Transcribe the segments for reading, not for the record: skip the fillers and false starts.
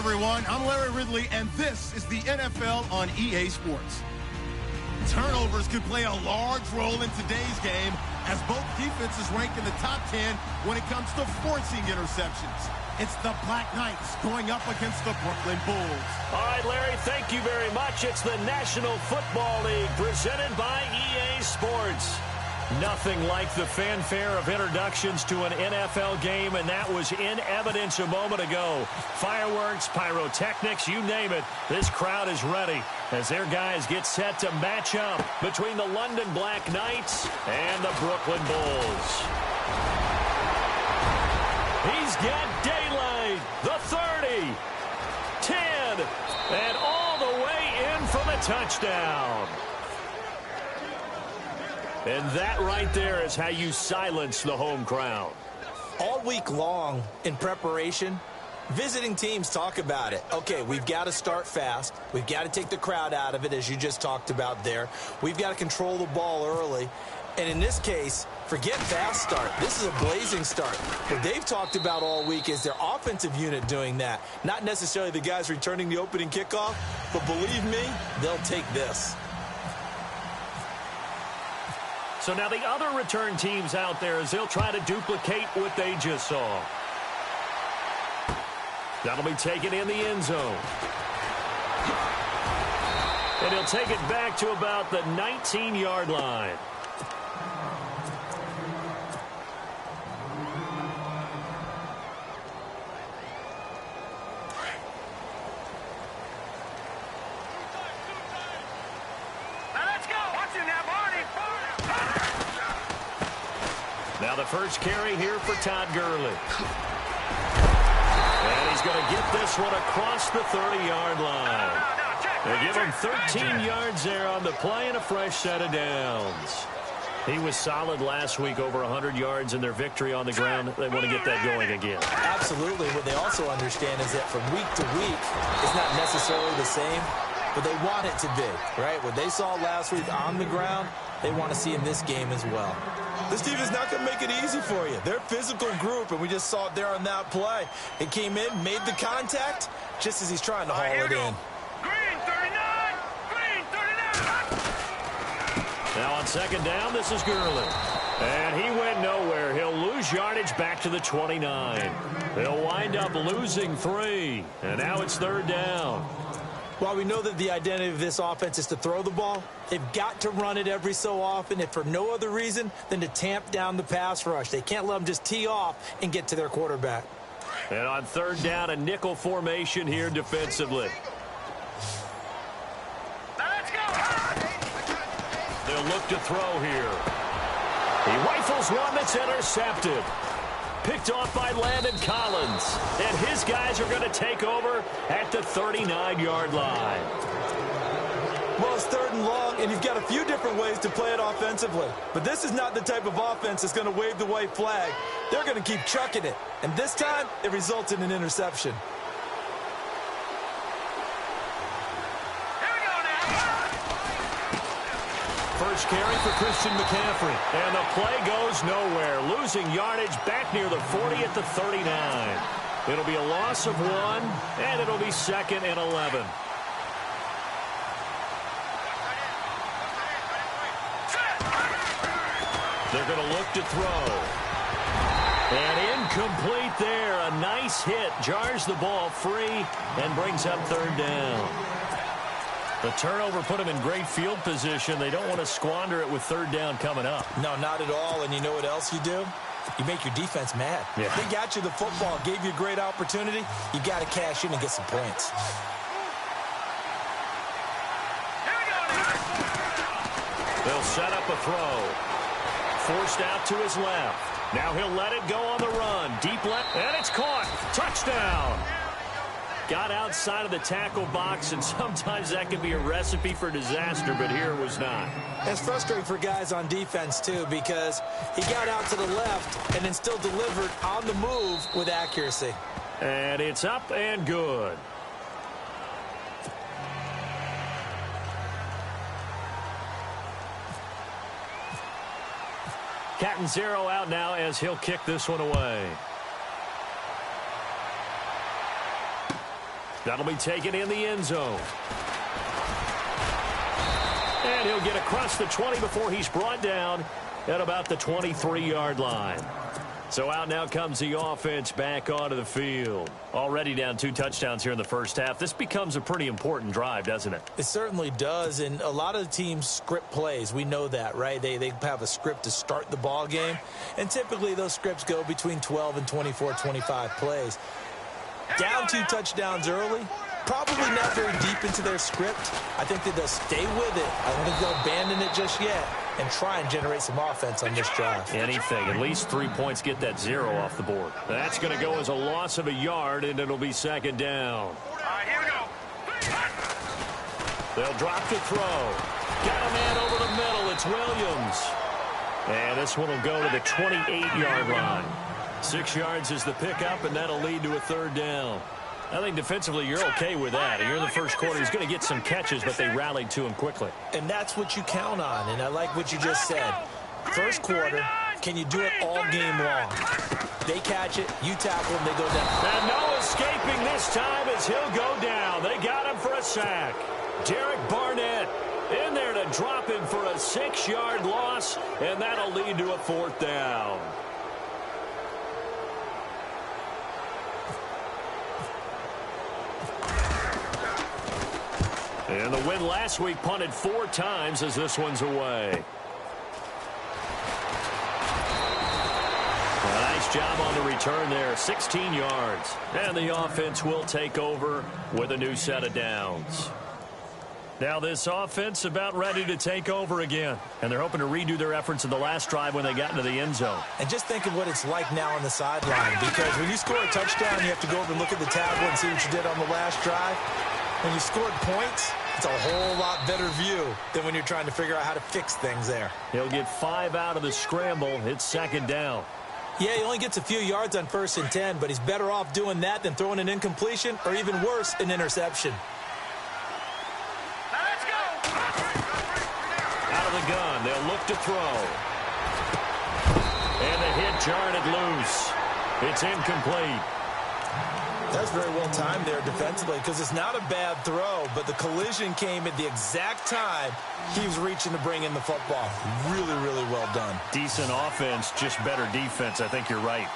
everyone. I'm Larry Ridley, and this is the NFL on EA Sports. Turnovers could play a large role in today's game, as both defenses rank in the top 10 when it comes to forcing interceptions. It's the Black Knights going up against the Brooklyn Bulls. All right, Larry, thank you very much. It's the National Football League presented by EA Sports. Nothing like the fanfare of introductions to an NFL game, and that was in evidence a moment ago. Fireworks, pyrotechnics, you name it. This crowd is ready as their guys get set to match up between the London Black Knights and the Brooklyn Bulls. He's got daylight, the 30, 10, and all the way in for the touchdown. And that right there is how you silence the home crowd. All week long in preparation, visiting teams talk about it. Okay, we've got to start fast. We've got to take the crowd out of it, as you just talked about there. We've got to control the ball early. And in this case, forget fast start. This is a blazing start. What they've talked about all week is their offensive unit doing that. Not necessarily the guys returning the opening kickoff, but believe me, they'll take this. So now the other return teams out there as they'll try to duplicate what they just saw. That'll be taken in the end zone. And he'll take it back to about the 19-yard line. Now the first carry here for Todd Gurley. And he's going to get this one across the 30-yard line. They give him 13 yards there on the play and a fresh set of downs. He was solid last week, over 100 yards in their victory on the ground. They want to get that going again. Absolutely. What they also understand is that from week to week, it's not necessarily the same, but they want it to be, right? What they saw last week on the ground, they want to see in this game as well. This team is not going to make it easy for you. They're a physical group, and we just saw it there on that play. It came in, made the contact, just as he's trying to haul it in. Green 39! Green 39! Now on second down, this is Gurley. And he went nowhere. He'll lose yardage back to the 29. He'll wind up losing 3. And now it's third down. While we know that the identity of this offense is to throw the ball, they've got to run it every so often, if for no other reason than to tamp down the pass rush. They can't let them just tee off and get to their quarterback. And on third down, a nickel formation here defensively. Let's go! They'll look to throw here. He rifles one that's intercepted. Picked off by Landon Collins. And his guys are going to take over at the 39-yard line. Well, it's third and long, and you've got a few different ways to play it offensively. But this is not the type of offense that's going to wave the white flag. They're going to keep chucking it. And this time, it results in an interception. First carry for Christian McCaffrey. And the play goes nowhere. Losing yardage back near the 40 at the 39. It'll be a loss of 1, and it'll be second and 11. They're going to look to throw. And incomplete there. A nice hit. Jars the ball free and brings up third down. The turnover put them in great field position. They don't want to squander it with third down coming up. No, not at all. And you know what else you do? You make your defense mad. Yeah. They got you the football, gave you a great opportunity. You got to cash in and get some points. They'll set up a throw. Forced out to his left. Now he'll let it go on the run. Deep left, and it's caught. Touchdown. Got outside of the tackle box, and sometimes that can be a recipe for disaster, but here it was not. It's frustrating for guys on defense, too, because he got out to the left and then still delivered on the move with accuracy. And it's up and good. Catanzaro out now as he'll kick this one away. That'll be taken in the end zone. And he'll get across the 20 before he's brought down at about the 23-yard line. So out now comes the offense back onto the field. Already down 2 touchdowns here in the first half. This becomes a pretty important drive, doesn't it? It certainly does, and a lot of the teams script plays. We know that, right? They have a script to start the ball game, and typically those scripts go between 12 and 24, 25 plays. Down 2 touchdowns early, probably not very deep into their script. I think that they'll stay with it. I don't think they'll abandon it just yet and try and generate some offense on this drive. Anything. At least 3 points, get that 0 off the board. That's going to go as a loss of a yard, and it'll be second down. Here we go. They'll drop to throw. Got a man over the middle. It's Williams. And this one will go to the 28-yard line. 6 yards is the pickup, and that'll lead to a third down. I think defensively you're okay with that. Here in the first quarter, he's going to get some catches, but they rallied to him quickly. And that's what you count on, and I like what you just said. First quarter, can you do it all game long? They catch it, you tackle them, they go down. And no escaping this time as he'll go down. They got him for a sack. Derek Barnett in there to drop him for a 6-yard loss, and that'll lead to a fourth down. And the win last week punted 4 times as this one's away. A nice job on the return there, 16 yards. And the offense will take over with a new set of downs. Now this offense about ready to take over again. And they're hoping to redo their efforts in the last drive when they got into the end zone. And just think of what it's like now on the sideline. Because when you score a touchdown, you have to go over and look at the tablet and see what you did on the last drive. When you scored points, it's a whole lot better view than when you're trying to figure out how to fix things there. He'll get 5 out of the scramble. It's second down. Yeah, he only gets a few yards on 1st and 10, but he's better off doing that than throwing an incompletion or even worse, an interception. Let's go. Out of the gun, they'll look to throw. And the hit jarred it loose. It's incomplete. That's very well timed there defensively because it's not a bad throw, but the collision came at the exact time he was reaching to bring in the football. Really, really well done. Decent offense, just better defense. I think you're right.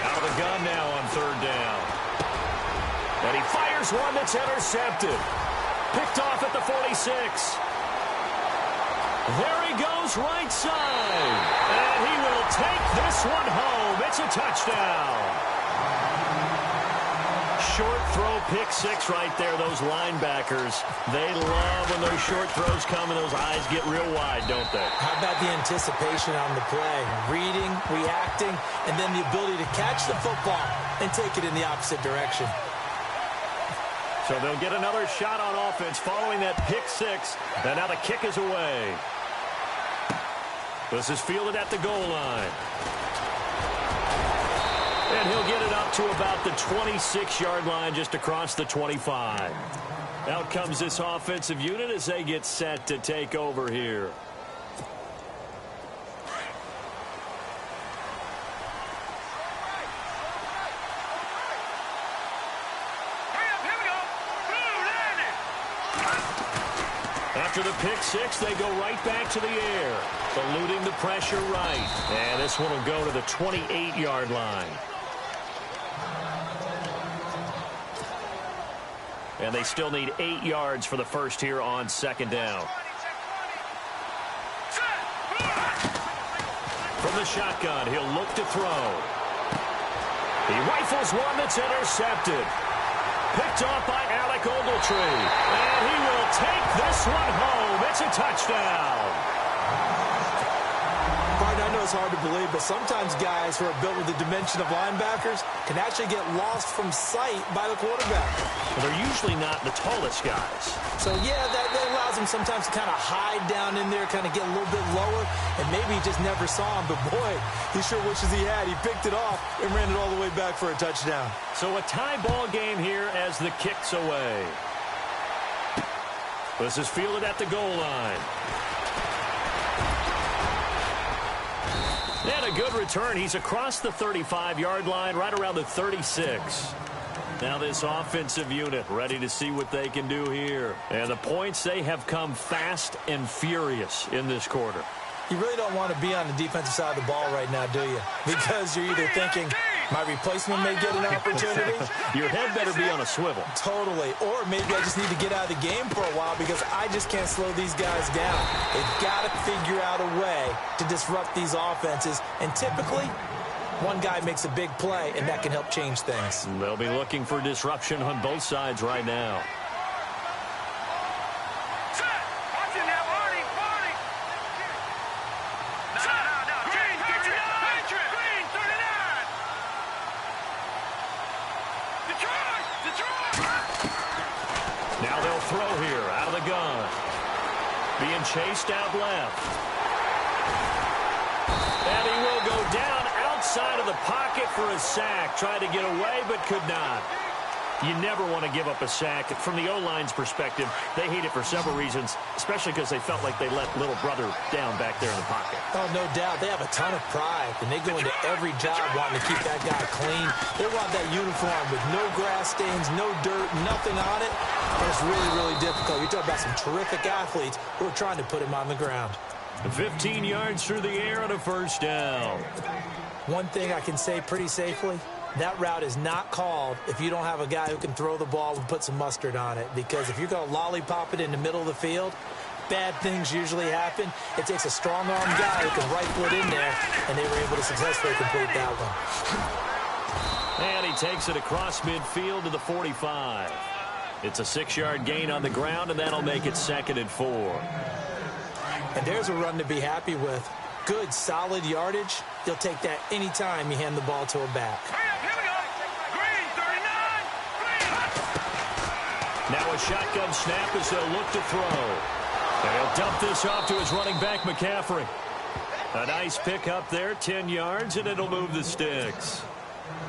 Out of the gun now on 3rd down. And he fires one that's intercepted. Picked off at the 46. There he goes right side. And he will take this one home. It's a touchdown. Short throw, pick 6 right there. Those linebackers, they love when those short throws come and those eyes get real wide, don't they? How about the anticipation on the play? Reading, reacting, and then the ability to catch the football and take it in the opposite direction. So they'll get another shot on offense following that pick 6. And now the kick is away. This is fielded at the goal line. And he'll get it up to about the 26-yard line, just across the 25. Out comes this offensive unit as they get set to take over here. After the pick 6, they go right back to the air, eluding the pressure right. And this one will go to the 28-yard line. And they still need 8 yards for the first here on 2nd down. From the shotgun, he'll look to throw. He rifles one that's intercepted. Picked off by Alec Ogletree. And he will take this one home. It's a touchdown. I know it's hard to believe, but sometimes guys who are built with the dimension of linebackers can actually get lost from sight by the quarterback. Well, they're usually not the tallest guys. So, yeah, that allows him sometimes to kind of hide down in there, kind of get a little bit lower, and maybe he just never saw him. But, boy, he sure wishes he had. He picked it off and ran it all the way back for a touchdown. So a tie ball game here as the kick's away. This is fielded at the goal line. And a good return. He's across the 35-yard line, right around the 36. Now this offensive unit ready to see what they can do here. And the points, they have come fast and furious in this quarter. You really don't want to be on the defensive side of the ball right now, do you? Because you're either thinking, my replacement may get an opportunity. Your head better be on a swivel. Totally. Or maybe I just need to get out of the game for a while because I just can't slow these guys down. They've got to figure out a way to disrupt these offenses. And typically, one guy makes a big play, and that can help change things. They'll be looking for disruption on both sides right now. Now they'll throw here out of the gun. Being chased out left. And he will go down outside of the pocket for a sack. Tried to get away, but could not. You never want to give up a sack. From the O-line's perspective, they hate it for several reasons, especially because they felt like they let little brother down back there in the pocket. Oh, no doubt. They have a ton of pride, and they go into every job wanting to keep that guy clean. They want that uniform with no grass stains, no dirt, nothing on it. And it's really, really difficult. You're talking about some terrific athletes who are trying to put him on the ground. 15 yards through the air and a first down. One thing I can say pretty safely, that route is not called if you don't have a guy who can throw the ball and put some mustard on it. Because if you're going to lollipop it in the middle of the field, bad things usually happen. It takes a strong-armed guy who can rifle it in there, and they were able to successfully complete that one. And he takes it across midfield to the 45. It's a 6-yard gain on the ground, and that'll make it 2nd and 4. And there's a run to be happy with. Good, solid yardage. You'll take that anytime you hand the ball to a back. Green, 39. Now a shotgun snap as they'll look to throw. And he'll dump this off to his running back, McCaffrey. A nice pickup there, 10 yards, and it'll move the sticks.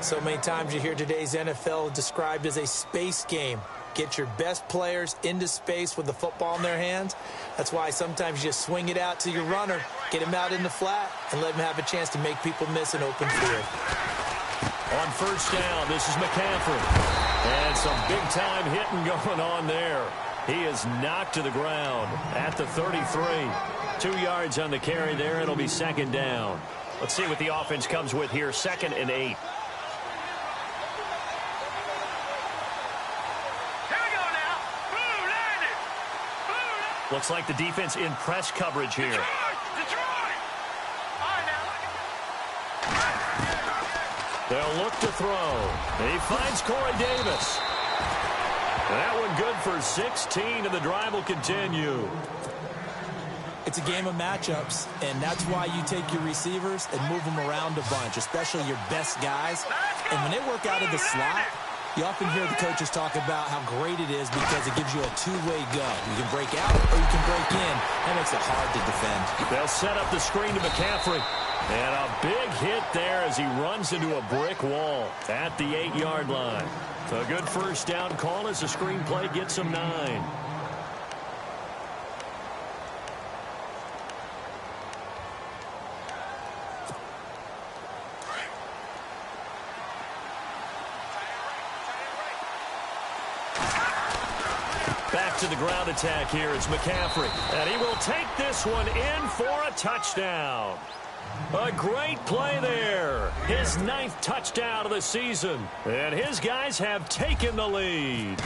So many times you hear today's NFL described as a space game. Get your best players into space with the football in their hands. That's why sometimes you just swing it out to your runner, get him out in the flat, and let him have a chance to make people miss an open field. On first down, this is McCaffrey. And some big-time hitting going on there. He is knocked to the ground at the 33. 2 yards on the carry there. It'll be 2nd down. Let's see what the offense comes with here. 2nd and 8. Looks like the defense in press coverage here. Detroit! They'll look to throw. He finds Corey Davis. That one good for 16, and the drive will continue. It's a game of matchups, and that's why you take your receivers and move them around a bunch, especially your best guys. And when they work out of the slot, you often hear the coaches talk about how great it is because it gives you a two-way go. You can break out or you can break in. That makes it hard to defend. They'll set up the screen to McCaffrey. And a big hit there as he runs into a brick wall at the 8-yard line. A good first down call as the screen play gets him 9. Back to the ground attack here. It's McCaffrey. And he will take this one in for a touchdown. A great play there. His 9th touchdown of the season. And his guys have taken the lead.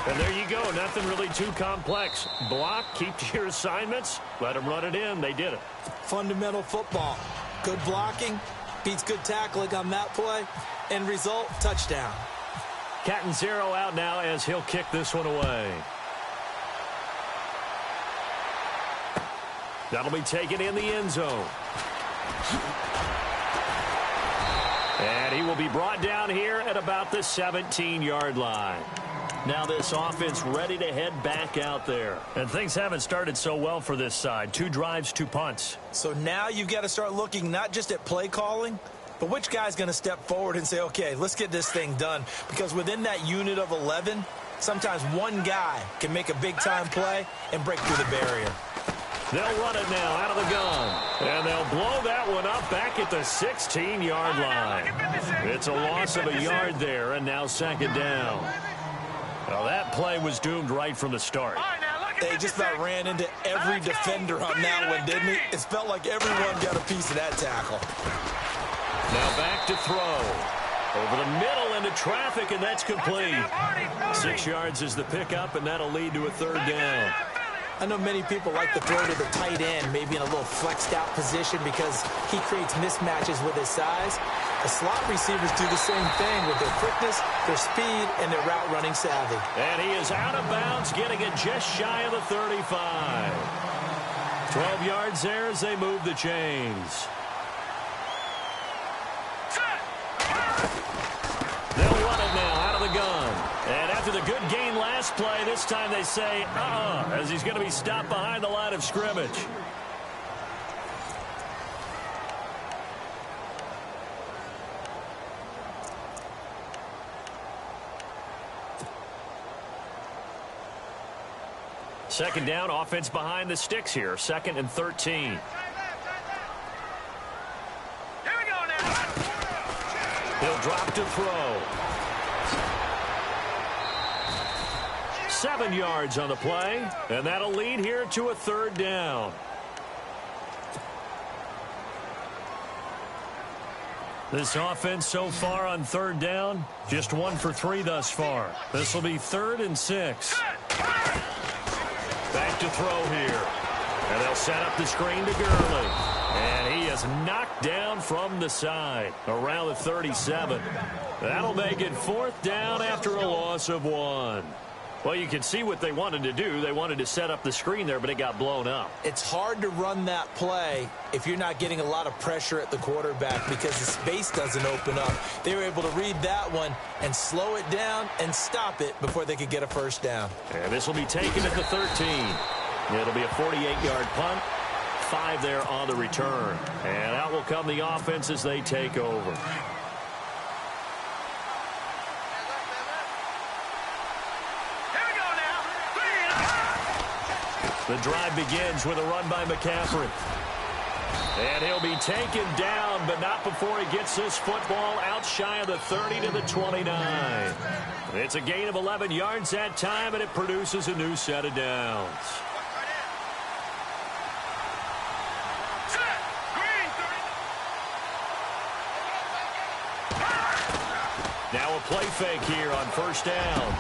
And there you go. Nothing really too complex. Block, keep to your assignments, let them run it in. They did it. Fundamental football. Good blocking beats good tackling on that play. End result, touchdown. Catanzaro out now as he'll kick this one away. That'll be taken in the end zone. And he will be brought down here at about the 17-yard line. Now this offense ready to head back out there. And things haven't started so well for this side. 2 drives, 2 punts. So now you've got to start looking not just at play calling, but which guy's going to step forward and say, okay, let's get this thing done. Because within that unit of 11, sometimes one guy can make a big-time play and break through the barrier. They'll run it now out of the gun. And they'll blow that one up back at the 16-yard line. It's a loss of a yard there, and now second down. Well, that play was doomed right from the start. They just about ran into every defender on that one, didn't he? It felt like everyone got a piece of that tackle. Now back to throw. Over the middle into traffic, and that's complete. 6 yards is the pickup, and that'll lead to a third down. I know many people like to throw to the tight end, maybe in a little flexed out position because he creates mismatches with his size. The slot receivers do the same thing with their quickness, their speed, and their route running savvy. And he is out of bounds, getting it just shy of the 35. 12 yards there as they move the chains. They'll run it now out of the gun. And after the good gain last play, this time they say, as he's going to be stopped behind the line of scrimmage. Second down, offense behind the sticks here. 2nd and 13. Here we go now. He'll drop to throw. 7 yards on the play, and that'll lead here to a third down. This offense so far on third down, just 1 for 3 thus far. This will be 3rd and 6. Back to throw here. And they'll set up the screen to Gurley. And he is knocked down from the side around the 37. That'll make it 4th down after a loss of 1. Well, you can see what they wanted to do. They wanted to set up the screen there, but it got blown up. It's hard to run that play if you're not getting a lot of pressure at the quarterback because the space doesn't open up. They were able to read that one and slow it down and stop it before they could get a first down. And this will be taken at the 13. It'll be a 48-yard punt. 5 there on the return. And out will come the offense as they take over. The drive begins with a run by McCaffrey. And he'll be taken down, but not before he gets this football out shy of the 30 to the 29. It's a gain of 11 yards that time, and it produces a new set of downs. Now a play fake here on first down.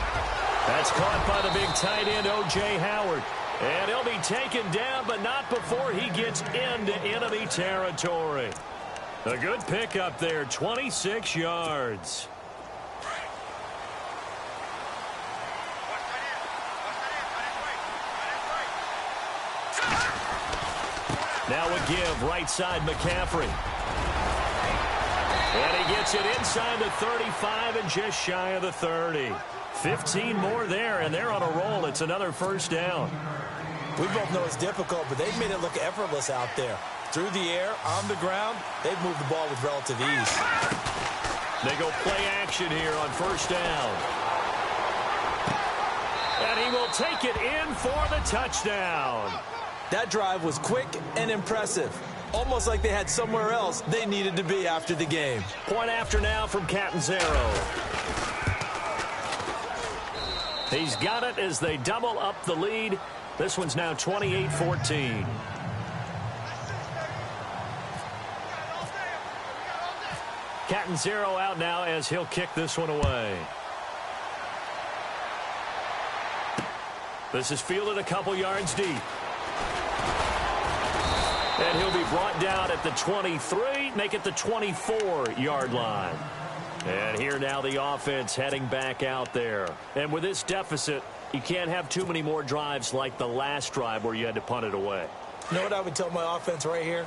That's caught by the big tight end, O.J. Howard. And he'll be taken down, but not before he gets into enemy territory. A good pickup there, 26 yards. Now a give right side McCaffrey. And he gets it inside the 35 and just shy of the 30. 15 more there, and they're on a roll. It's another first down. We both know it's difficult, but they've made it look effortless out there. Through the air, on the ground, they've moved the ball with relative ease. They go play action here on first down. And he will take it in for the touchdown. That drive was quick and impressive. Almost like they had somewhere else they needed to be after the game. Point after now from Catanzaro. He's got it as they double up the lead. This one's now 28-14. Catanzaro out now as he'll kick this one away. This is fielded a couple yards deep. And he'll be brought down at the 23, make it the 24-yard line. And here now the offense heading back out there. And with this deficit, you can't have too many more drives like the last drive where you had to punt it away. You know what I would tell my offense right here?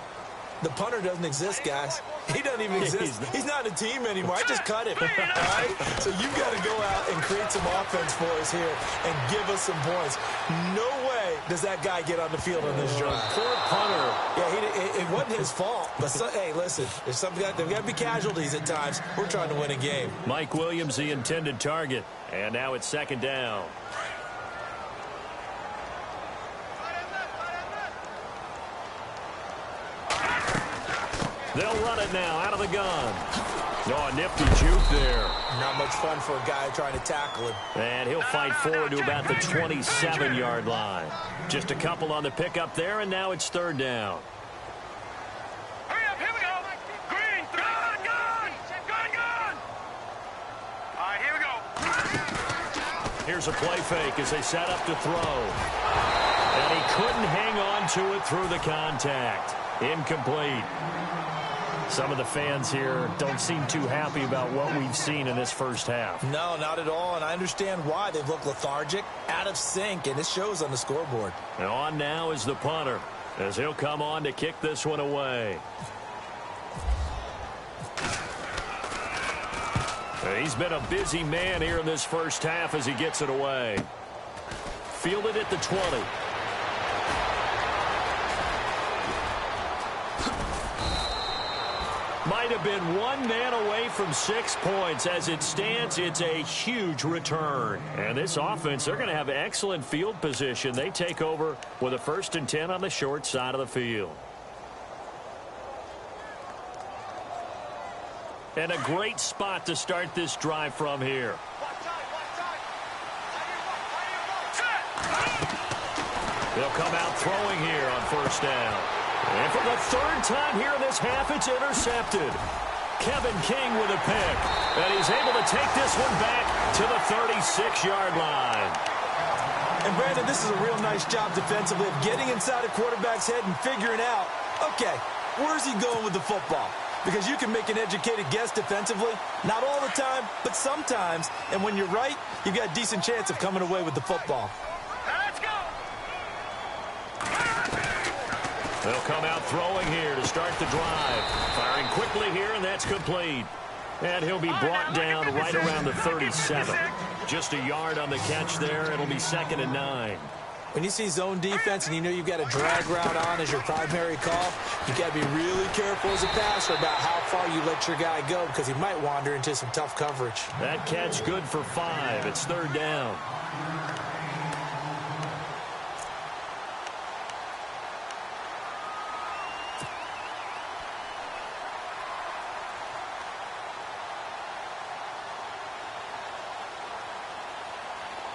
The punter doesn't exist, guys. He doesn't even exist. He's not a team anymore. I just cut him. All right? So you've got to go out and create some offense for us here and give us some points. No way does that guy get on the field on this drive. Poor punter. Yeah, it wasn't his fault. But, hey, listen, there's got to be casualties at times. We're trying to win a game. Mike Williams, the intended target. And now it's second down. They'll run it now out of the gun. Oh, a nifty juke there. Not much fun for a guy trying to tackle him. And he'll fight forward to about the 27-yard line. Just a couple on the pickup there, and now it's third down. Hurry up, here we go. Green, gun. All right, here we go. Here's a play fake as they set up to throw. And he couldn't hang on to it through the contact. Incomplete. Some of the fans here don't seem too happy about what we've seen in this first half. No, not at all, and I understand why. They've looked lethargic, out of sync, and it shows on the scoreboard. And on now is the punter, as he'll come on to kick this one away. And he's been a busy man here in this first half as he gets it away. Fielded at the 20. Might have been one man away from 6 points. As it stands, it's a huge return. And this offense, they're going to have excellent field position. They take over with a 1st and 10 on the short side of the field. And a great spot to start this drive from here. They'll come out throwing here on 1st down. And for the 3rd time here in this half, it's intercepted. Kevin King with a pick. And he's able to take this one back to the 36-yard line. And, Brandon, this is a real nice job defensively of getting inside a quarterback's head and figuring out, okay, where's he going with the football? Because you can make an educated guess defensively. Not all the time, but sometimes. And when you're right, you've got a decent chance of coming away with the football. Let's go. They'll come out throwing here to start the drive. Firing quickly here, and that's complete. And he'll be brought down right around the 37. Just a yard on the catch there. It'll be 2nd and 9. When you see zone defense and you know you've got a drag route on as your primary call, you've got to be really careful as a passer about how far you let your guy go because he might wander into some tough coverage. That catch good for 5. It's 3rd down.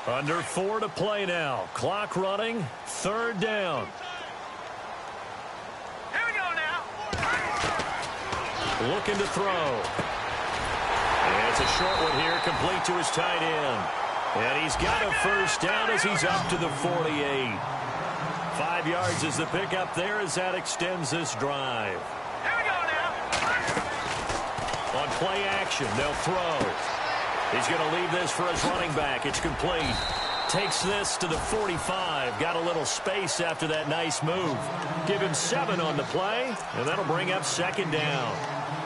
Under 4 to play now. Clock running. 3rd down. Here we go now. Looking to throw. And it's a short one here, complete to his tight end. And he's got a 1st down as he's up to the 48. 5 yards is the pickup there as that extends this drive. Here we go now. On play action, they'll throw. He's going to leave this for his running back. It's complete. Takes this to the 45. Got a little space after that nice move. Give him 7 on the play, and that'll bring up 2nd down.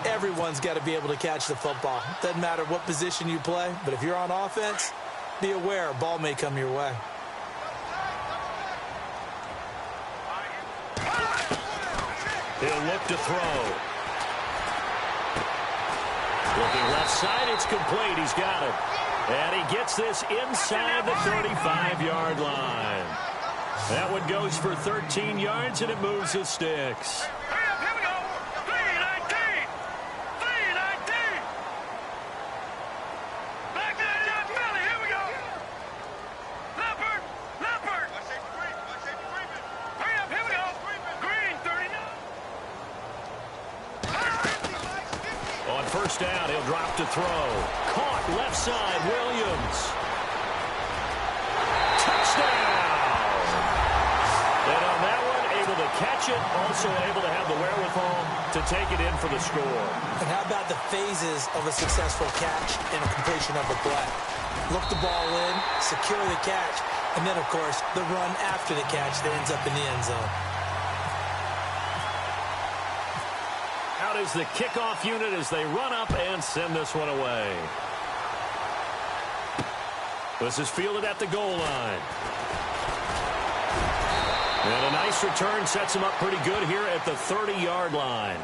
Everyone's got to be able to catch the football. Doesn't matter what position you play, but if you're on offense, be aware a ball may come your way. He'll look to throw. Looking left side, it's complete. He's got it. And he gets this inside the 35-yard line. That one goes for 13 yards, and it moves the sticks. Hurry up, here we go. 3-19. 3-19. Back to the John Philly, here we go. Leopard. Hurry up, here we go. Green, 39. On 1st down, he'll drop to throw. Caught left side, Williams. Touchdown! And on that one, able to catch it, also able to have the wherewithal to take it in for the score. And how about the phases of a successful catch and a completion of a play? Look the ball in, secure the catch, and then, of course, the run after the catch that ends up in the end zone. Out is the kickoff unit as they run up and send this one away. This is fielded at the goal line. And a nice return sets him up pretty good here at the 30-yard line.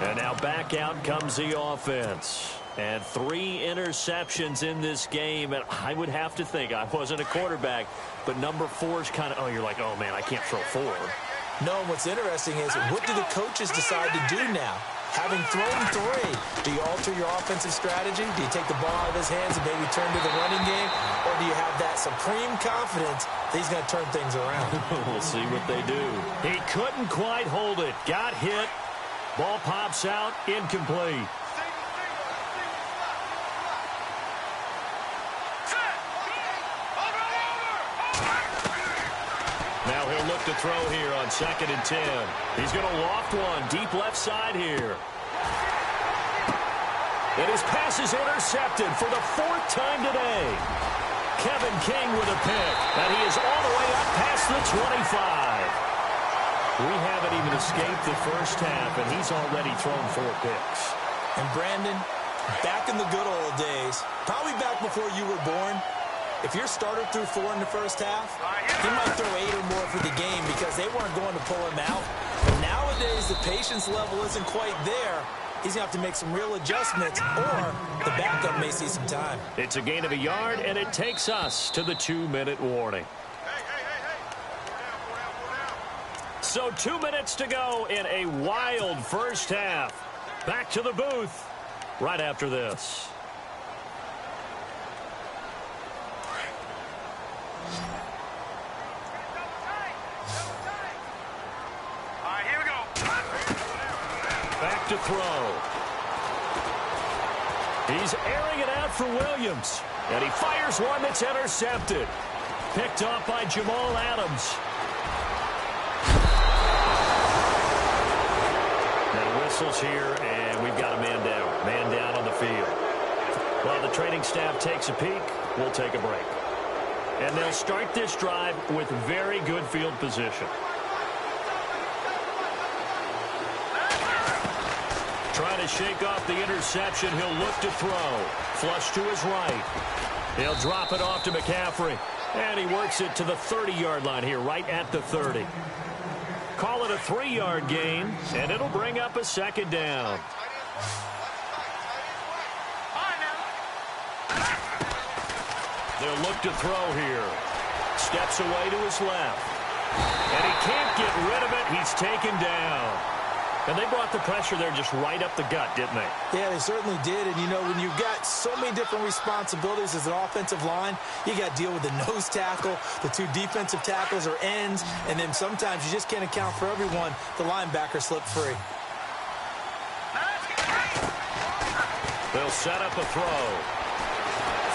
And now back out comes the offense. And 3 interceptions in this game. And I would have to think, I wasn't a quarterback, but number 4 is kind of, oh, you're like, oh, man, I can't throw 4. No, what's interesting is what do the coaches decide to do now? Having thrown 3, do you alter your offensive strategy? Do you take the ball out of his hands and maybe turn to the running game? Or do you have that supreme confidence that he's going to turn things around? We'll see what they do. He couldn't quite hold it. Got hit. Ball pops out. Incomplete. Now he'll look to throw here on 2nd and 10. He's going to loft one deep left side here. And his pass is intercepted for the 4th time today. Kevin King with a pick. And he is all the way up past the 25. We haven't even escaped the first half, and he's already thrown 4 picks. And Brandon, back in the good old days, probably back before you were born, if your starter threw 4 in the first half, he might throw 8 or more for the game because they weren't going to pull him out. But nowadays, the patience level isn't quite there. He's going to have to make some real adjustments, or the backup may see some time. It's a gain of a yard, and it takes us to the 2-minute warning. So 2 minutes to go in a wild first half. Back to the booth right after this. Back to throw. He's airing it out for Williams. And he fires one that's intercepted. Picked off by Jamal Adams. Now whistles here, and we've got a man down. Man down on the field. While the training staff takes a peek, we'll take a break. And they'll start this drive with very good field position. Trying to shake off the interception. He'll look to throw. Flush to his right. He'll drop it off to McCaffrey. And he works it to the 30-yard line here, right at the 30. Call it a 3-yard gain, and it'll bring up a 2nd down. They'll look to throw here. Steps away to his left. And he can't get rid of it. He's taken down. And they brought the pressure there just right up the gut, didn't they? Yeah, they certainly did. And, you know, when you've got so many different responsibilities as an offensive line, you got to deal with the nose tackle, the 2 defensive tackles or ends, and then sometimes you just can't account for everyone. The linebacker slipped free. They'll set up a throw.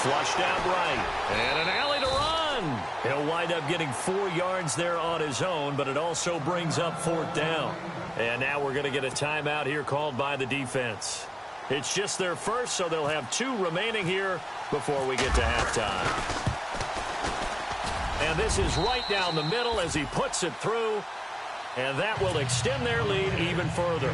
Flushed out right. And an alley to run. He'll wind up getting 4 yards there on his own, but it also brings up 4th down. And now we're going to get a timeout here called by the defense. It's just their first, so they'll have 2 remaining here before we get to halftime. And this is right down the middle as he puts it through. And that will extend their lead even further.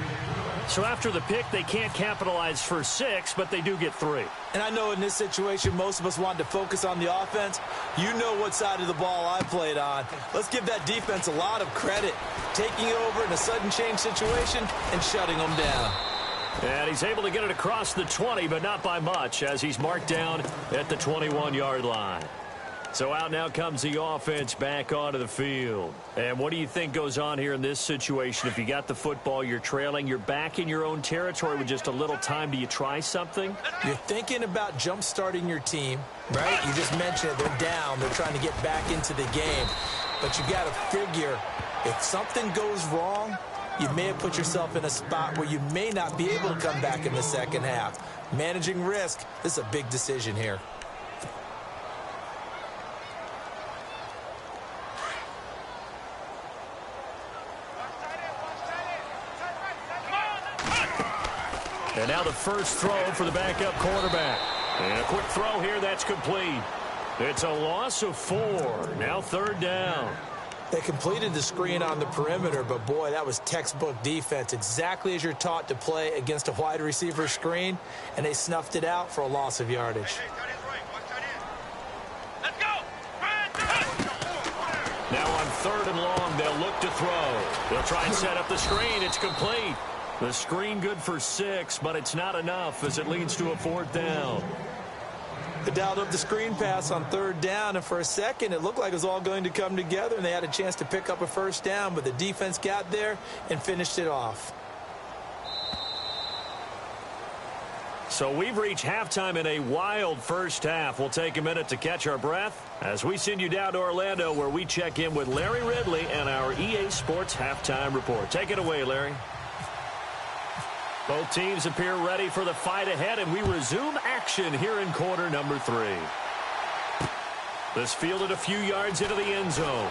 So after the pick, they can't capitalize for 6, but they do get 3. And I know in this situation, most of us wanted to focus on the offense. You know what side of the ball I played on. Let's give that defense a lot of credit. Taking over in a sudden change situation and shutting them down. And he's able to get it across the 20, but not by much, as he's marked down at the 21-yard line. So out now comes the offense back onto the field. And what do you think goes on here in this situation? If you got the football, you're trailing, you're back in your own territory with just a little time. Do you try something? You're thinking about jump-starting your team, right? You just mentioned it. They're down. They're trying to get back into the game. But you got to figure, if something goes wrong, you may have put yourself in a spot where you may not be able to come back in the second half. Managing risk, this is a big decision here. And now the first throw for the backup quarterback. And a quick throw here, that's complete. It's a loss of 4. Now 3rd down. They completed the screen on the perimeter, but boy, that was textbook defense. Exactly as you're taught to play against a wide receiver screen, and they snuffed it out for a loss of yardage. Now on 3rd and long, they'll look to throw. They'll try and set up the screen. It's complete. The screen good for 6, but it's not enough as it leads to a 4th down. They dialed up the screen pass on 3rd down, and for a second, it looked like it was all going to come together, and they had a chance to pick up a 1st down, but the defense got there and finished it off. So we've reached halftime in a wild first half. We'll take a minute to catch our breath as we send you down to Orlando, where we check in with Larry Ridley and our EA Sports Halftime Report. Take it away, Larry. Both teams appear ready for the fight ahead, and we resume action here in quarter number 3. This fielded a few yards into the end zone.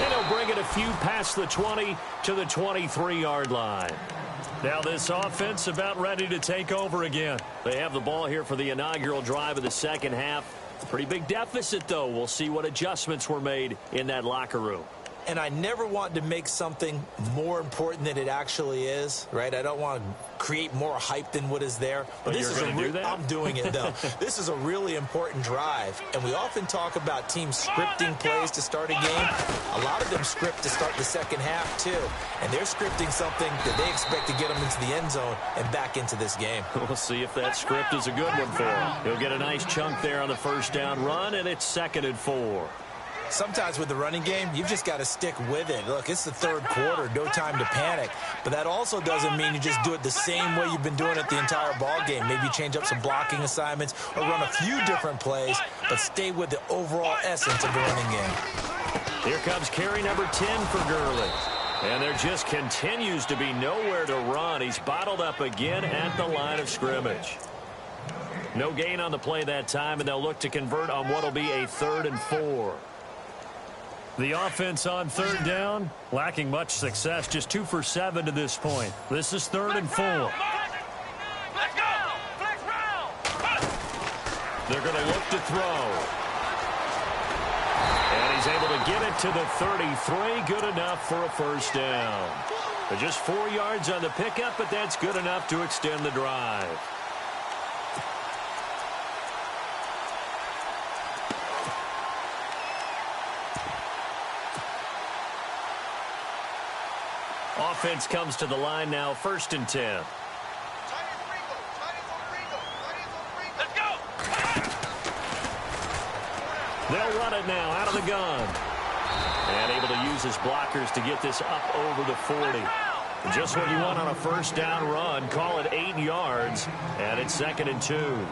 And he'll bring it a few past the 20 to the 23-yard line. Now this offense about ready to take over again. They have the ball here for the inaugural drive of the second half. Pretty big deficit, though. We'll see what adjustments were made in that locker room. And I never want to make something more important than it actually is, right? I don't want to create more hype than what is there. But this is I'm doing it, though. This is a really important drive. And we often talk about teams scripting plays to start a game. A lot of them script to start the second half, too. And they're scripting something that they expect to get them into the end zone and back into this game. We'll see if that script is a good one for him. He'll get a nice chunk there on the first down run, and it's 2nd and 4. Sometimes with the running game, you've just got to stick with it. Look, it's the third quarter, no time to panic. But that also doesn't mean you just do it the same way you've been doing it the entire ball game. Maybe change up some blocking assignments or run a few different plays, but stay with the overall essence of the running game. Here comes carry number 10 for Gurley. And there just continues to be nowhere to run. He's bottled up again at the line of scrimmage. No gain on the play that time, and they'll look to convert on what will be a 3rd and 4. The offense on 3rd down, lacking much success, just 2 for 7 to this point. This is 3rd and 4. Let's go! They're going to look to throw. And he's able to get it to the 33, good enough for a first down. But just 4 yards on the pickup, but that's good enough to extend the drive. Offense comes to the line now, 1st and 10. Let's go! They'll run it now out of the gun. And able to use his blockers to get this up over the 40. Just what you want on a first down run. Call it 8 yards. And it's 2nd and 2.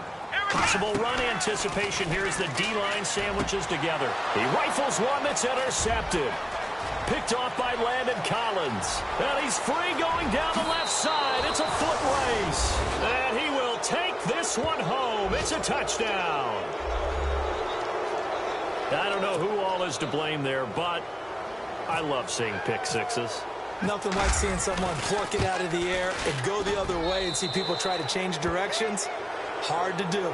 Possible run anticipation here as the D-line sandwiches together. He rifles one that's intercepted. Picked off by Landon Collins. And he's free going down the left side. It's a foot race. And he will take this one home. It's a touchdown. I don't know who all is to blame there, but I love seeing pick sixes. Nothing like seeing someone pluck it out of the air and go the other way and see people try to change directions. Hard to do.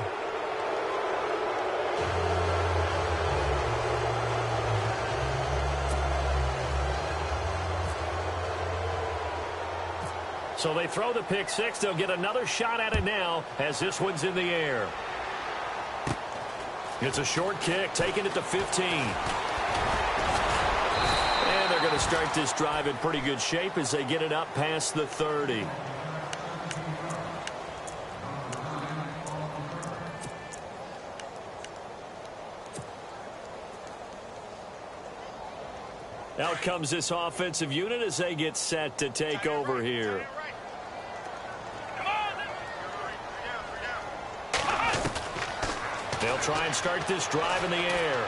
So they throw the pick six. They'll get another shot at it now as this one's in the air. It's a short kick, taking it to 15. And they're going to start this drive in pretty good shape as they get it up past the 30. Out comes this offensive unit as they get set to take over here. They'll try and start this drive in the air.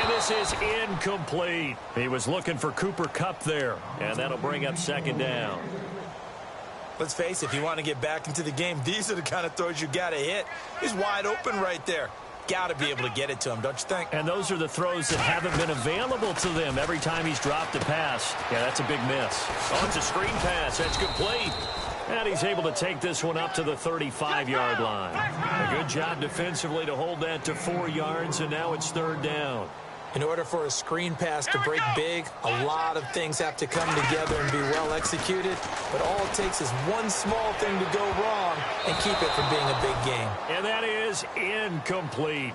And this is incomplete. He was looking for Cooper Kupp there. And that'll bring up 2nd down. Let's face it, if you want to get back into the game, these are the kind of throws you got to hit. He's wide open right there. Got to be able to get it to him, don't you think? And those are the throws that haven't been available to them every time he's dropped a pass. Yeah, that's a big miss. Oh, it's a screen pass. That's complete. And he's able to take this one up to the 35-yard line. A good job defensively to hold that to 4 yards, and now it's 3rd down. In order for a screen pass to break big, a lot of things have to come together and be well executed. But all it takes is one small thing to go wrong and keep it from being a big game. And that is incomplete.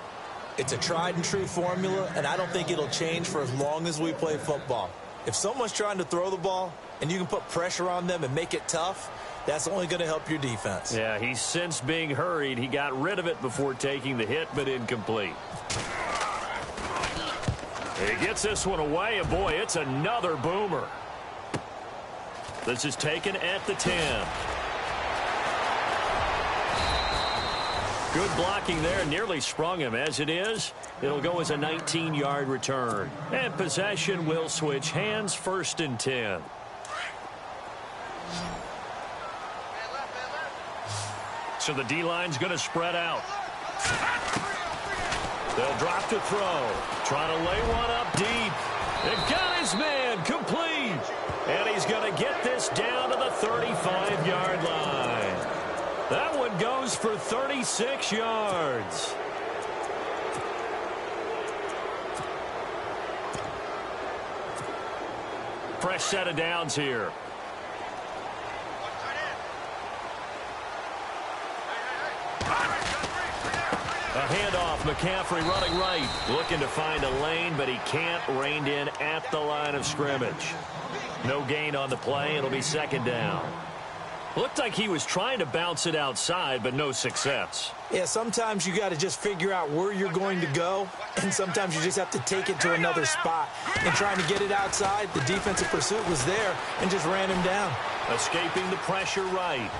It's a tried and true formula, and I don't think it'll change for as long as we play football. If someone's trying to throw the ball and you can put pressure on them and make it tough, that's only going to help your defense. Yeah, he's since being hurried. He got rid of it before taking the hit, but incomplete. He gets this one away, and boy, it's another boomer. This is taken at the 10. Good blocking there. Nearly sprung him. As it is, it'll go as a 19-yard return. And possession will switch hands. 1st and 10. So the D-line's going to spread out. They'll drop to throw. Trying to lay one up deep. They've got his man complete. And he's going to get this down to the 35-yard line. That one goes for 36 yards. Fresh set of downs here. A handoff, McCaffrey running right. Looking to find a lane, but he can't. Reined in at the line of scrimmage. No gain on the play. It'll be 2nd down. Looked like he was trying to bounce it outside, but no success. Yeah, sometimes you got to just figure out where you're going to go, and sometimes you just have to take it to another spot. And trying to get it outside, the defensive pursuit was there and just ran him down. Escaping the pressure right.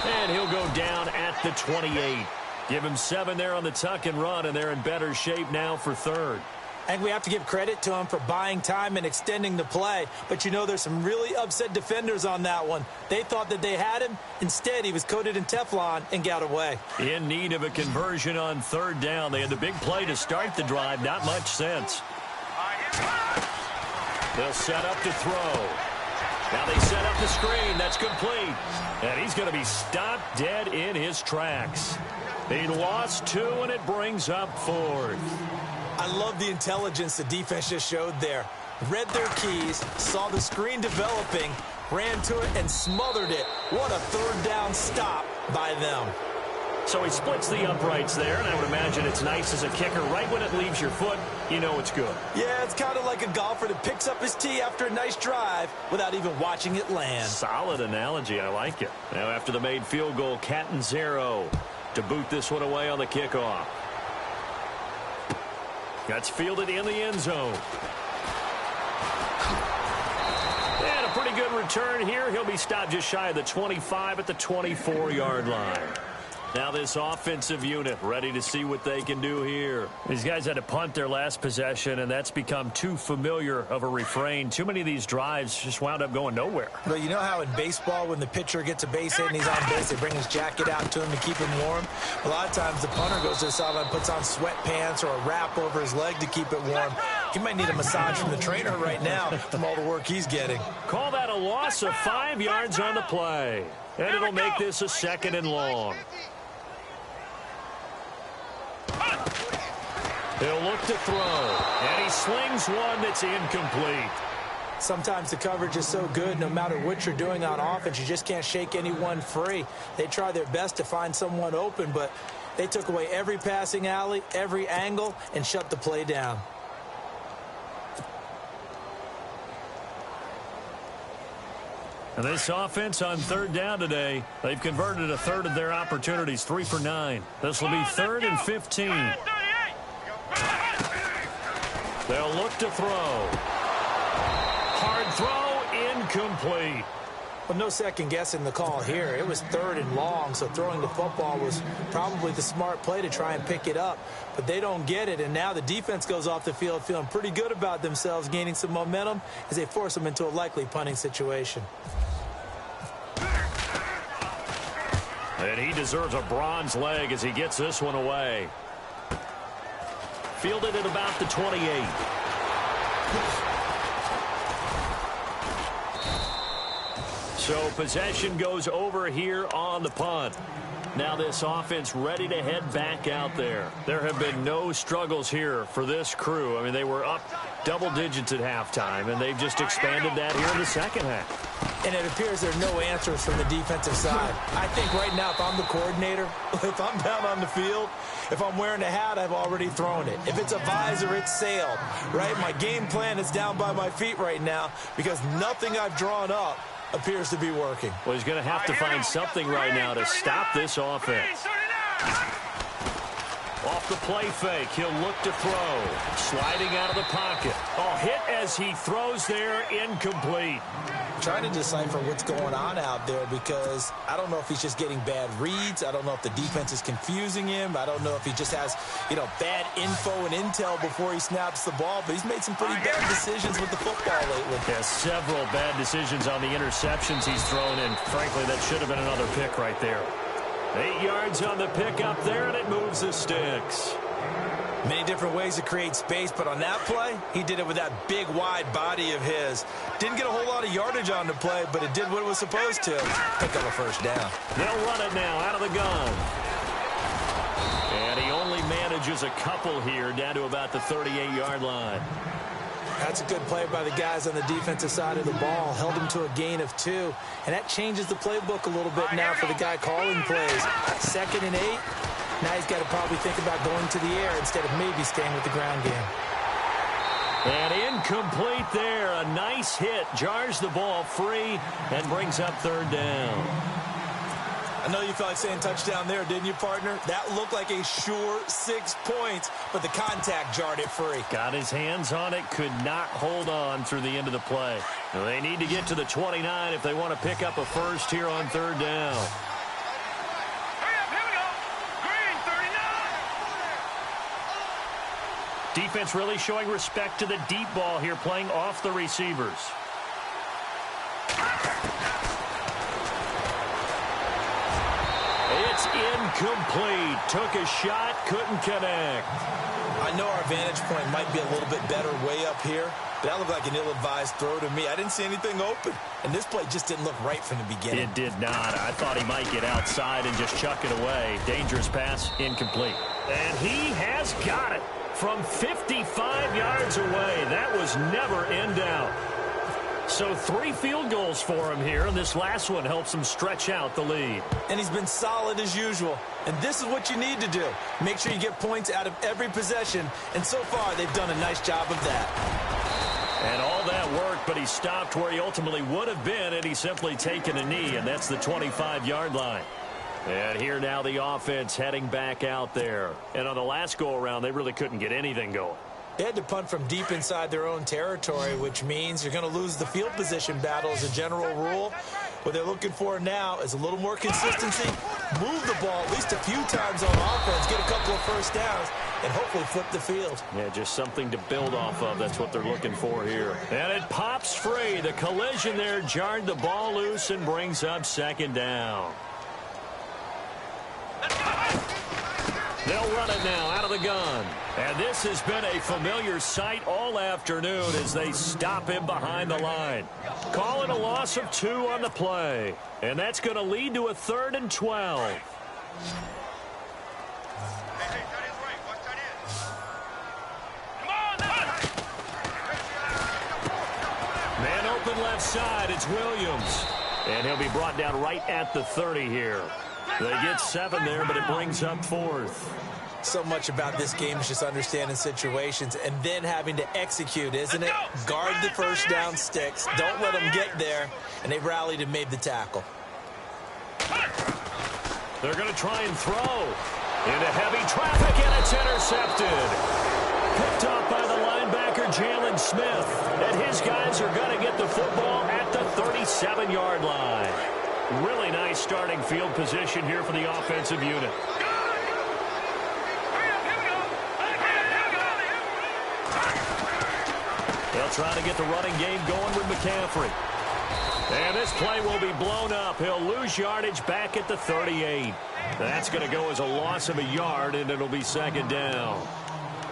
And he'll go down at the 28. Give him 7 there on the tuck and run, and they're in better shape now for 3rd. And we have to give credit to him for buying time and extending the play. But, you know, there's some really upset defenders on that one. They thought that they had him. Instead, he was coated in Teflon and got away. In need of a conversion on 3rd down. They had the big play to start the drive. Not much sense. They'll set up to throw. Now they set up the screen. That's complete. And he's going to be stopped dead in his tracks. He lost 2, and it brings up 4th. I love the intelligence the defense just showed there. Read their keys, saw the screen developing, ran to it, and smothered it. What a 3rd down stop by them. So he splits the uprights there, and I would imagine it's nice as a kicker. Right when it leaves your foot, you know it's good. Yeah, it's kind of like a golfer that picks up his tee after a nice drive without even watching it land. Solid analogy. I like it. Now after the made field goal, Catanzaro to boot this one away on the kickoff. That's fielded in the end zone. And a pretty good return here. He'll be stopped just shy of the 25 at the 24-yard line. Now this offensive unit ready to see what they can do here. These guys had to punt their last possession, and that's become too familiar of a refrain. Too many of these drives just wound up going nowhere. Well, you know how in baseball when the pitcher gets a base hit and he's on base, they bring his jacket out to him to keep him warm? A lot of times the punter goes to the sideline, puts on sweatpants or a wrap over his leg to keep it warm. He might need a massage from the trainer right now from all the work he's getting. Call that a loss of 5 yards on the play. And it'll make this a 2nd and long. He'll look to throw, and he slings one that's incomplete. Sometimes the coverage is so good, no matter what you're doing on offense, you just can't shake anyone free. They try their best to find someone open, but they took away every passing alley, every angle, and shut the play down. And this offense on 3rd down today, they've converted a 1/3 of their opportunities, 3 for 9. This will be 3rd and 15. They'll look to throw. Hard throw, incomplete. Well, no second guessing the call here. It was 3rd and long, so throwing the football was probably the smart play to try and pick it up. But they don't get it, and now the defense goes off the field feeling pretty good about themselves, gaining some momentum as they force them into a likely punting situation. And he deserves a bronze leg as he gets this one away. Fielded at about the 28. So possession goes over here on the punt. Now this offense ready to head back out there. There have been no struggles here for this crew. I mean, they were up double digits at halftime, and they've just expanded that here in the second half. And it appears there are no answers from the defensive side. I think right now, if I'm the coordinator, if I'm down on the field, if I'm wearing a hat, I've already thrown it. If it's a visor, it's sailed, right? My game plan is down by my feet right now because nothing I've drawn up appears to be working. Well, he's going to have to find something right now to stop this offense. Off the play fake, he'll look to throw. Sliding out of the pocket. Oh, hit as he throws there, incomplete. trying to decipher what's going on out there because I don't know if he's just getting bad reads. I don't know if the defense is confusing him. I don't know if he just has, bad info and intel before he snaps the ball. But he's made some pretty bad decisions with the football lately. Yeah, several bad decisions on the interceptions he's thrown in. Frankly, that should have been another pick right there. 8 yards on the pick up there, and it moves the sticks. Many different ways to create space, but on that play, he did it with that big, wide body of his. Didn't get a whole lot of yardage on the play, but it did what it was supposed to. Pick up a first down. They'll run it now out of the gun. And he only manages a couple here down to about the 38-yard line. That's a good play by the guys on the defensive side of the ball. Held him to a gain of 2. And that changes the playbook a little bit now for the guy calling plays. 2nd and 8. Now he's got to probably think about going to the air instead of maybe staying with the ground game. And incomplete there. A nice hit. Jars the ball free and brings up 3rd down. I know you felt like saying touchdown there, didn't you, partner? That looked like a sure 6 points, but the contact jarred it free. Got his hands on it, could not hold on through the end of the play. Well, they need to get to the 29 if they want to pick up a first here on 3rd down. Defense really showing respect to the deep ball here, playing off the receivers. It's incomplete. Took a shot, couldn't connect. I know our vantage point might be a little bit better way up here, but that looked like an ill-advised throw to me. I didn't see anything open, and this play just didn't look right from the beginning. It did not. I thought he might get outside and just chuck it away. Dangerous pass, incomplete. And he has got it. From 55 yards away, that was never in doubt. So 3 field goals for him here, and this last one helps him stretch out the lead. And he's been solid as usual. And this is what you need to do. Make sure you get points out of every possession. And so far, they've done a nice job of that. And all that worked, but he stopped where he ultimately would have been, and he's simply taken a knee, and that's the 25-yard line. And here now the offense heading back out there. And on the last go-around, they really couldn't get anything going. They had to punt from deep inside their own territory, which means you're going to lose the field position battle as a general rule. What they're looking for now is a little more consistency, move the ball at least a few times on offense, get a couple of first downs, and hopefully flip the field. Yeah, just something to build off of. That's what they're looking for here. And it pops free. The collision there jarred the ball loose and brings up 2nd down. They'll run it now out of the gun. And this has been a familiar sight all afternoon as they stop him behind the line. Call it a loss of 2 on the play. And that's going to lead to a 3rd and 12. Man open left side. It's Williams. And he'll be brought down right at the 30 here. They get 7 there, but it brings up 4th. So much about this game is just understanding situations and then having to execute, isn't it? Guard the first down sticks. Don't let them get there. And they rallied and made the tackle. They're going to try and throw into heavy traffic, and it's intercepted. Picked off by the linebacker, Jalen Smith. And his guys are going to get the football at the 37-yard line. Really nice starting field position here for the offensive unit. They'll try to get the running game going with McCaffrey. And this play will be blown up. He'll lose yardage back at the 38. That's going to go as a loss of a yard, and it'll be 2nd down.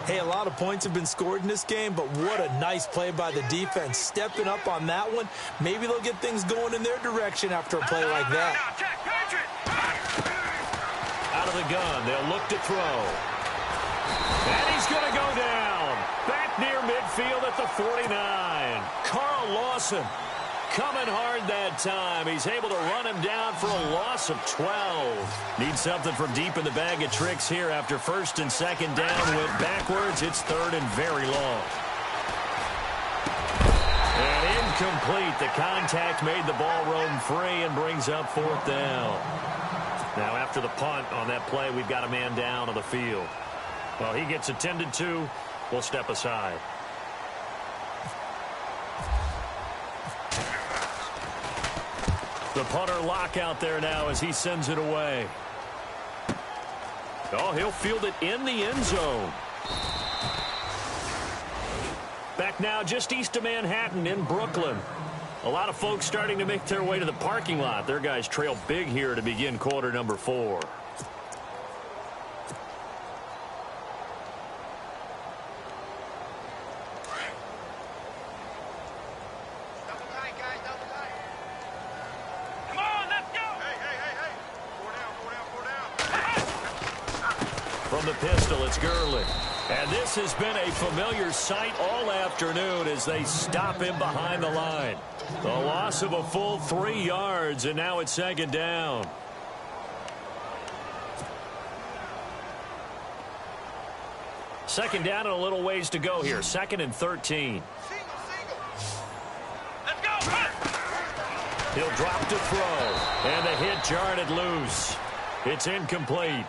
Hey, a lot of points have been scored in this game, but what a nice play by the defense. Stepping up on that one. Maybe they'll get things going in their direction after a play like that. Out of the gun, they'll look to throw. And he's going to go down. Back near midfield at the 49. Carl Lawson coming hard that time. He's able to run him down for a loss of 12. Needs something from deep in the bag of tricks here after 1st and 2nd down. Went backwards. It's 3rd and very long. And incomplete. The contact made the ball roam free and brings up 4th down. Now after the punt on that play, we've got a man down on the field. Well, he gets attended to. We'll step aside. The punter lock out there now as he sends it away. Oh, he'll field it in the end zone. Back now just east of Manhattan in Brooklyn. A lot of folks starting to make their way to the parking lot. Their guys trail big here to begin quarter number 4. From the pistol, it's Gurley. And this has been a familiar sight all afternoon as they stop him behind the line. The loss of a full 3 yards, and now it's second down. Second down and a little ways to go here. 2nd and 13. Let's go. He'll drop to throw. And the hit jarred it loose. It's incomplete.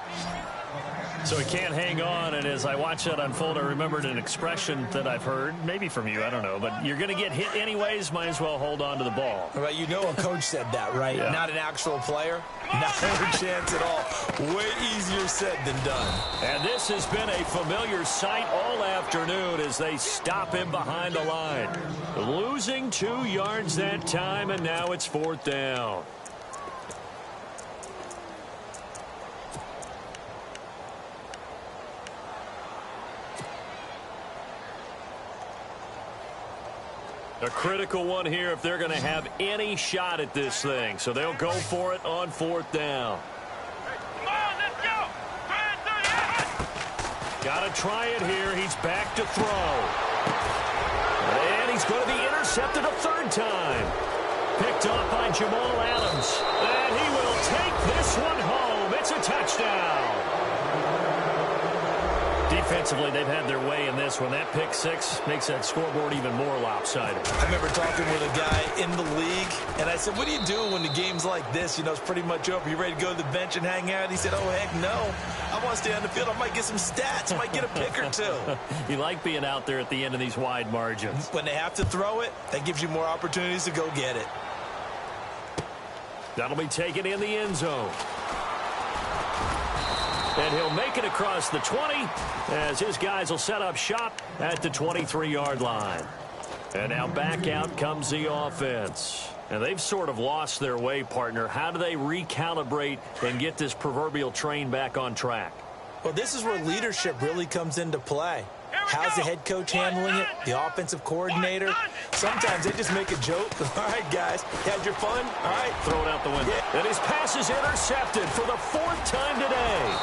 So he can't hang on, and as I watch that unfold, I remembered an expression that I've heard, maybe from you, I don't know, but you're going to get hit anyways, might as well hold on to the ball. Right, you know a coach said that, right? Yeah. Not an actual player. Not a chance at all. Way easier said than done. And this has been a familiar sight all afternoon as they stop him behind the line. Losing 2 yards that time, and now it's 4th down. A critical one here if they're going to have any shot at this thing. So they'll go for it on 4th down. Come on, let's go. Got to try it here. He's back to throw. And he's going to be intercepted a 3rd time. Picked off by Jamal Adams. And he will take this one home. It's a touchdown. Defensively, they've had their way in this one. That pick 6 makes that scoreboard even more lopsided. I remember talking with a guy in the league, and I said, what do you do when the game's like this? You know, it's pretty much over. You ready to go to the bench and hang out? He said, oh, heck no. I want to stay on the field. I might get some stats. I might get a pick or 2. You like being out there at the end of these wide margins. When they have to throw it, that gives you more opportunities to go get it. That'll be taken in the end zone. And he'll make it across the 20 as his guys will set up shop at the 23-yard line. And now back out comes the offense. And they've sort of lost their way, partner. How do they recalibrate and get this proverbial train back on track? Well, this is where leadership really comes into play. How's the head coach handling it? The offensive coordinator? Sometimes they just make a joke. All right, guys, had your fun? All right. Throw it out the window. Yeah. And his pass is intercepted for the 4th time today.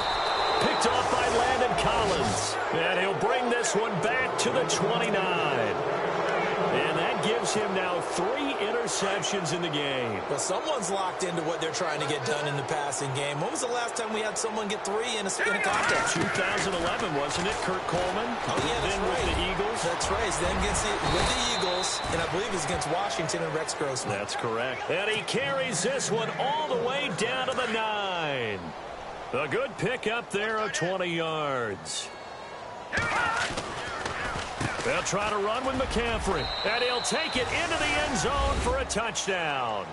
Picked off by Landon Collins. And he'll bring this one back to the 29. And that gives him now 3 interceptions in the game. Well, someone's locked into what they're trying to get done in the passing game. When was the last time we had someone get 3 in a contest? 2011, wasn't it? Kurt Coleman. Oh, yeah, that's then right. with the Eagles. That's right. Then with the Eagles, and I believe it's against Washington and Rex Grossman. That's correct. And he carries this one all the way down to the 9. A good pick up there of 20 yards. They'll try to run with McCaffrey. And he'll take it into the end zone for a touchdown.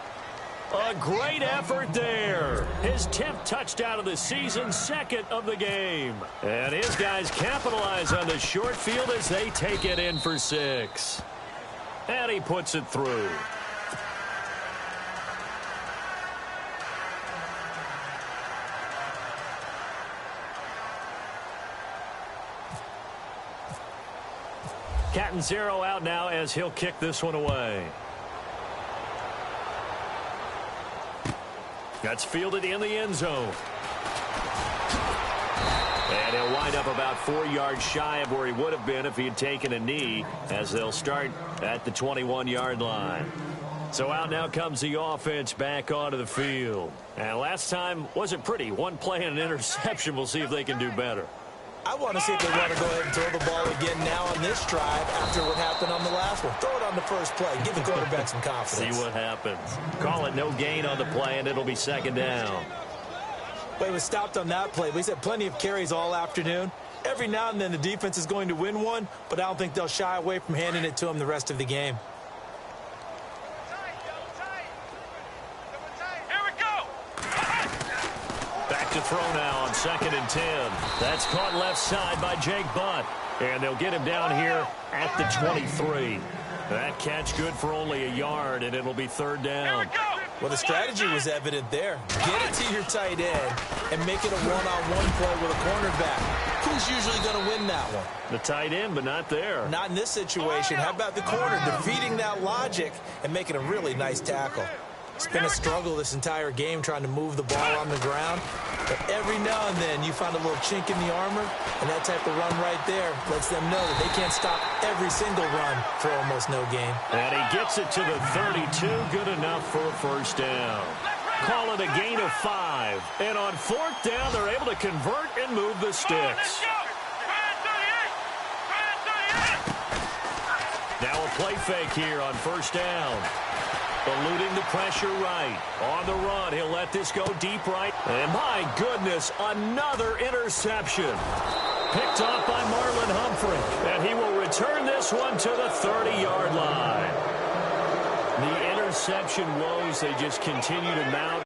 A great effort there. His 10th touchdown of the season, 2nd of the game. And his guys capitalize on the short field as they take it in for 6. And he puts it through. Catanzaro out now as he'll kick this one away. That's fielded in the end zone. And he'll wind up about 4 yards shy of where he would have been if he had taken a knee, as they'll start at the 21-yard line. So out now comes the offense back onto the field. And last time wasn't pretty. 1 play and an interception. We'll see if they can do better. I want to see if they want to go ahead and throw the ball again now on this drive after what happened on the last one. Throw it on the first play. Give the quarterback some confidence. See what happens. Call it no gain on the play, and it'll be 2nd down. But it was stopped on that play. We had plenty of carries all afternoon. Every now and then the defense is going to win one, but I don't think they'll shy away from handing it to them the rest of the game. back to throw now on 2nd and 10. That's caught left side by Jake Butt. And they'll get him down here at the 23. That catch good for only a yard, and it'll be 3rd down. Well, the strategy was evident there. Get it to your tight end and make it a one-on-one play with a cornerback. Who's usually going to win that one? The tight end, but not there. Not in this situation. How about the corner defeating that logic and making a really nice tackle? It's been a struggle this entire game trying to move the ball on the ground. But every now and then you find a little chink in the armor, and that type of run right there lets them know that they can't stop every single run for almost no gain. And he gets it to the 32. Good enough for a 1st down. Call it a gain of 5. And on 4th down, they're able to convert and move the sticks. Now a play fake here on 1st down. Eluding the pressure right. On the run, he'll let this go deep right. And my goodness, another interception. Picked off by Marlon Humphrey. And he will return this one to the 30-yard line. The interception woes, they just continue to mount.